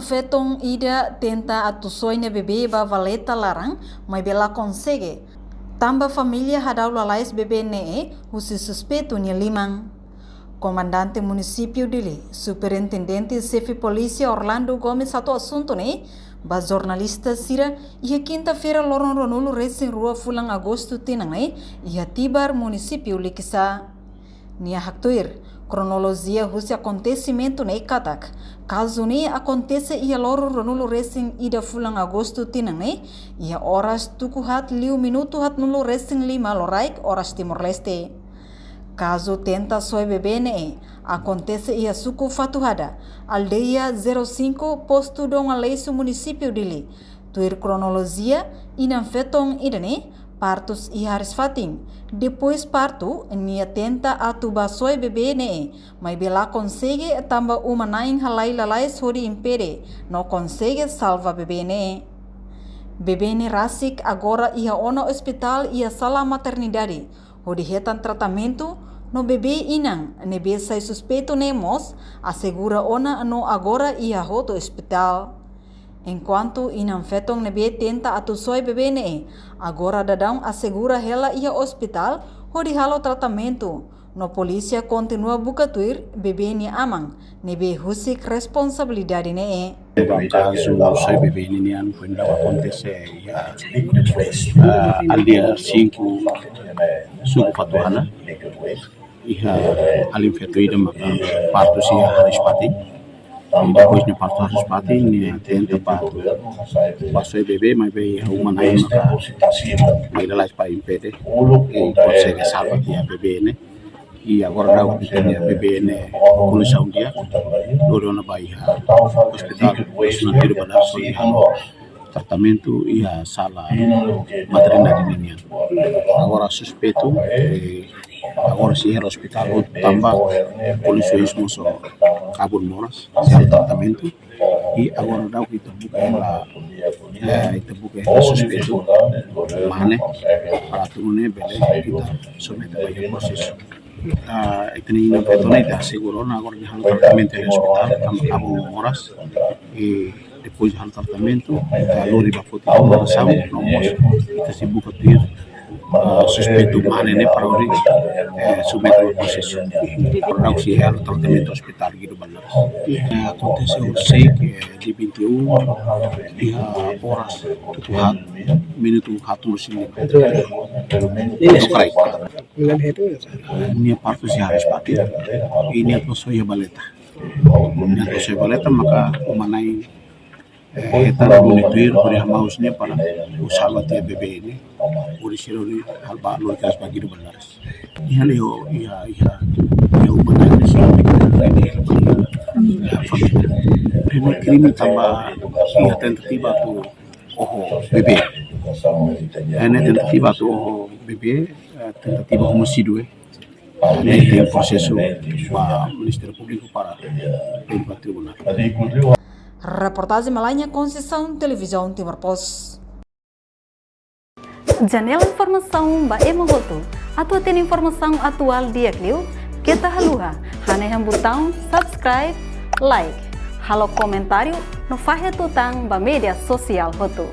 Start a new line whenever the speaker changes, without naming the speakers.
fetong ida tenta atusoina bebê ba valeta larang, mas bela consegue. Tamba família hadau lalais bebê ne, o se suspeito ni limang. Comandante município dele, superintendente chefe polícia Orlando Gomes satu assunto ne, ba jornalista sira, ia quinta-feira lorong ronulo racing rua fulang agosto tinang ne, ia tibar município likisa. Nia haktuir, cronologia husi acontecimento ne katak. Caso ne acontece ia loro ronulo racing ida fulang agosto tinang ne, ia horas tuku hat liu minuto hat nulo racing lima loraik horas Timor Leste. Caso tenta soy bebê ne, acontece ia suku fatuhada, aldeia 05 posto dong aleisu município dili. Tuir cronologia inam fetong idane, partos e haris fating. Depois parto, nia tenta atuba soy bebê ne, mas bela consegue tamba uma naing halai lalai sori impede, não consegue salva bebê ne. Bebê ne rasik agora ia ona hospital ia sala maternidade, onde retan tratamento, no bebê inang, nebe sai suspeito nemos, assegura ona no agora ia roto hospital. Enquanto inang fetong nebe tenta atusoi bebê ne, agora dadang assegura ela ia hospital, onde halo tratamento. No polícia continua bucatuir bebê ni amang, nebe husik responsabilidade ne.
Caso soy bebê ni ano quando acontece al dia 5 suku fatuana iha alim fetuida maka parto sia haris pati depois ni parto haris pati ni tenta parto soy bebê mas bebê uma naik maka mai lalai pa impede consegue salvar dia bebê ne. E agora dá o que tem a bebê né poluição dia logo na Bahia hospital na tiro balas tratamento e a sala maternidade ninha agora suspeito agora se é hospital tambah poluição só kabur moras tratamento e agora dá o que kita buka suspeito mana para turune bele kita submete para processo. Itani na petona ita seguro na agora hal tratamento no hospital kabur moras e depois hal tratamento lori ba foto na saúde no mos ita se buka tuir suspeito mana ne para ori submete para processo para se hal tratamento hospital gitu benar acontece o sei que de 21 e horas tuhat minuto hatu sini ini sekarang ini parto si haris pati ini atau soya baleta maka umanai kita monitor beri mausnya para usaha ya bebê ini uri sironi hal baru kas bagi benar iya leo iya umanai ini krimi tambah iya tentativa tu bebê ini tentativa tu bebê tentativa homicídio tem processo para Ministério Público para o tribunal.
Reportagem Malanya Conceição Televisão Timor Post. Janela informação ba emogoto. Atua tem informação atual dia kliu. Kita haluha. Hane yang botão subscribe, like. Halo comentário no fahe tutang ba media sosial hotu.